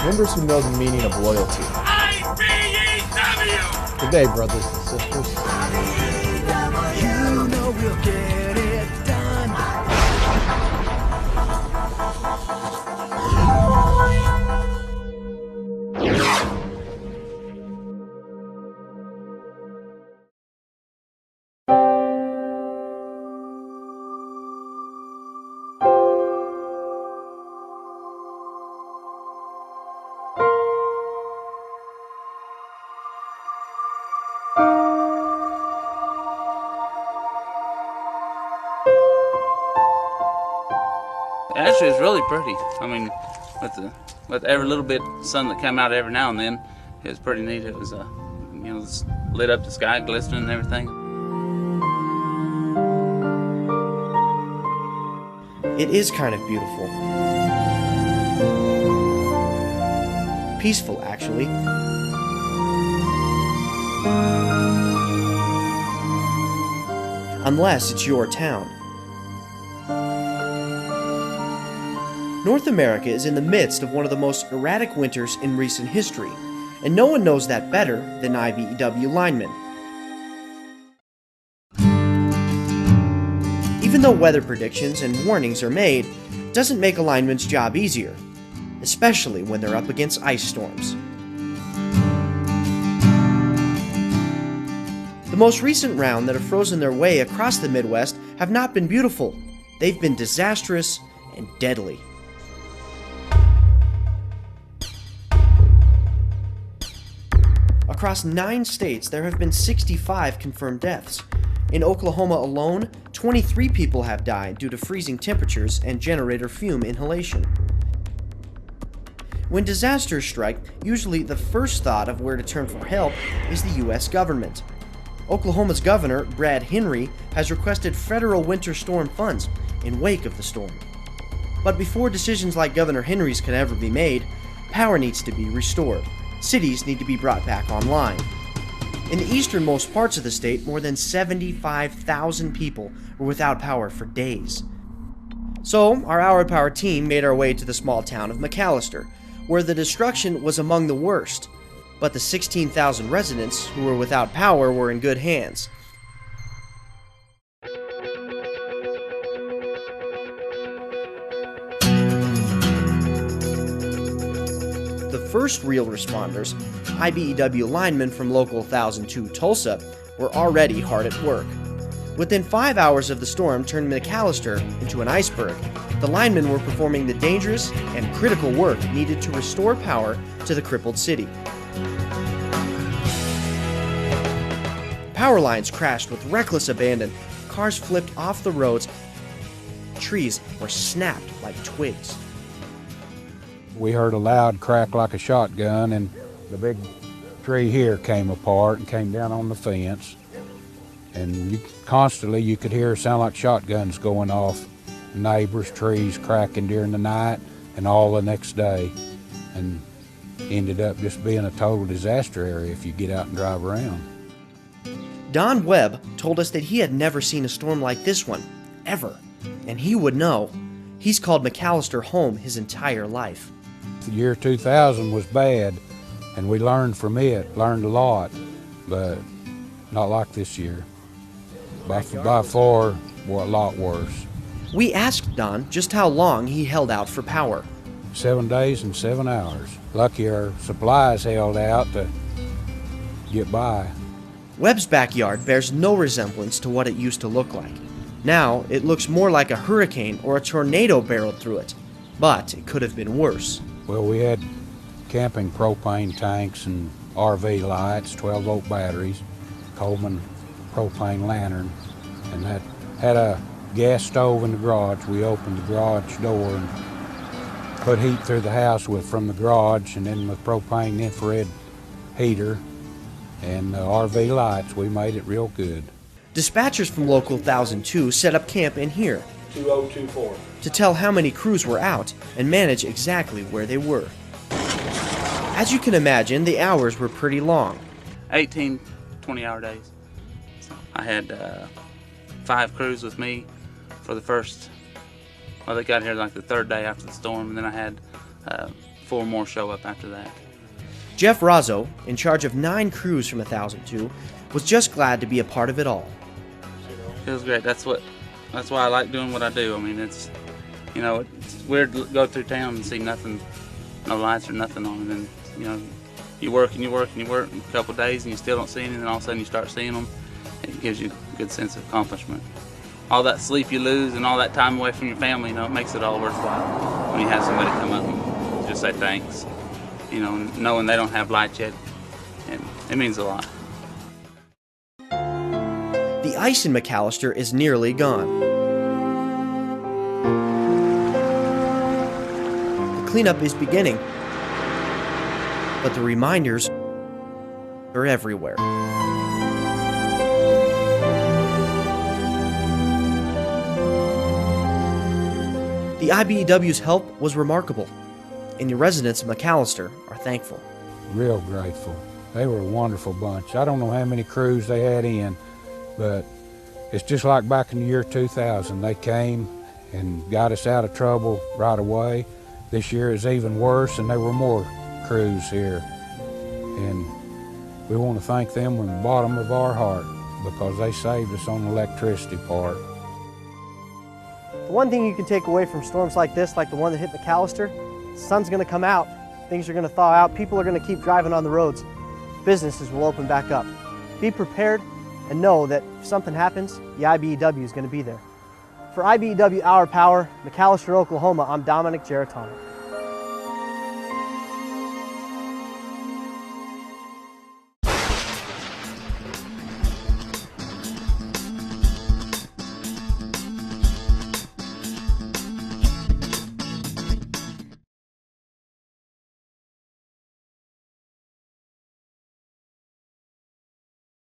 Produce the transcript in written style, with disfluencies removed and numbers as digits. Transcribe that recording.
Members who know the meaning of loyalty. IBEW! Good day, brothers and sisters. You know we'll get it done. Actually, it's really pretty. I mean, with every little bit of sun that came out every now and then, it was pretty neat. It was, it's lit up the sky, glistening and everything. It is kind of beautiful. Peaceful, actually. Unless it's your town. North America is in the midst of one of the most erratic winters in recent history, and no one knows that better than IBEW linemen. Even though weather predictions and warnings are made, it doesn't make a lineman's job easier, especially when they're up against ice storms. The most recent round that have frozen their way across the Midwest have not been beautiful. They've been disastrous and deadly. Across 9 states, there have been 65 confirmed deaths. In Oklahoma alone, 23 people have died due to freezing temperatures and generator fume inhalation. When disasters strike, usually the first thought of where to turn for help is the U.S. government. Oklahoma's governor, Brad Henry, has requested federal winter storm funds in wake of the storm. But before decisions like Governor Henry's can ever be made, power needs to be restored. Cities need to be brought back online. In the easternmost parts of the state, more than 75,000 people were without power for days. So, our Hour Power team made our way to the small town of McAllister, where the destruction was among the worst, but the 16,000 residents who were without power were in good hands. The first real responders, IBEW linemen from Local 1002 Tulsa, were already hard at work. Within 5 hours of the storm turning McAllister into an iceberg, the linemen were performing the dangerous and critical work needed to restore power to the crippled city. Power lines crashed with reckless abandon, cars flipped off the roads, trees were snapped like twigs. We heard a loud crack like a shotgun, and the big tree here came apart and came down on the fence. And constantly you could hear it sound like shotguns going off, neighbors' trees cracking during the night and all the next day. And ended up just being a total disaster area if you get out and drive around. Don Webb told us that he had never seen a storm like this one, ever. And he would know. He's called McAllister home his entire life. The year 2000 was bad, and we learned from it, learned a lot, but not like this year. By far, a lot worse. We asked Don just how long he held out for power. 7 days and 7 hours. Lucky our supplies held out to get by. Webb's backyard bears no resemblance to what it used to look like. Now, it looks more like a hurricane or a tornado barreled through it. But it could have been worse. Well, we had camping propane tanks and RV lights, 12-volt batteries, Coleman propane lantern, and that had a gas stove in the garage. We opened the garage door and put heat through the house from the garage, and then with propane infrared heater and RV lights, we made it real good. Dispatchers from Local 1002 set up camp in here 2024 to tell how many crews were out and manage exactly where they were. As you can imagine, the hours were pretty long. 18, 20-hour days. So I had 5 crews with me for the first, well, they got here like the 3rd day after the storm, and then I had 4 more show up after that. Jeff Razzo, in charge of 9 crews from 1002, was just glad to be a part of it all. Feels great. That's why I like doing what I do. I mean, it's weird to go through town and see nothing, no lights or nothing on, and then you work and you work and you work a couple of days and you still don't see anything, and all of a sudden you start seeing them. It gives you a good sense of accomplishment. All that sleep you lose and all that time away from your family, it makes it all worthwhile when you have somebody come up and just say thanks. Knowing they don't have lights yet, and it means a lot. The ice in McAllister is nearly gone. The cleanup is beginning, but the reminders are everywhere. The IBEW's help was remarkable, and the residents of McAllister are thankful. Real grateful. They were a wonderful bunch. I don't know how many crews they had in, but it's just like back in the year 2000. They came and got us out of trouble right away. This year is even worse, and there were more crews here. And we want to thank them from the bottom of our heart because they saved us on the electricity part. The one thing you can take away from storms like this, like the one that hit McAllister, the sun's going to come out, things are going to thaw out, people are going to keep driving on the roads, businesses will open back up. Be prepared and know that if something happens, the IBEW is going to be there. For IBEW Our Power, McAllister, Oklahoma, I'm Dominic Geritano.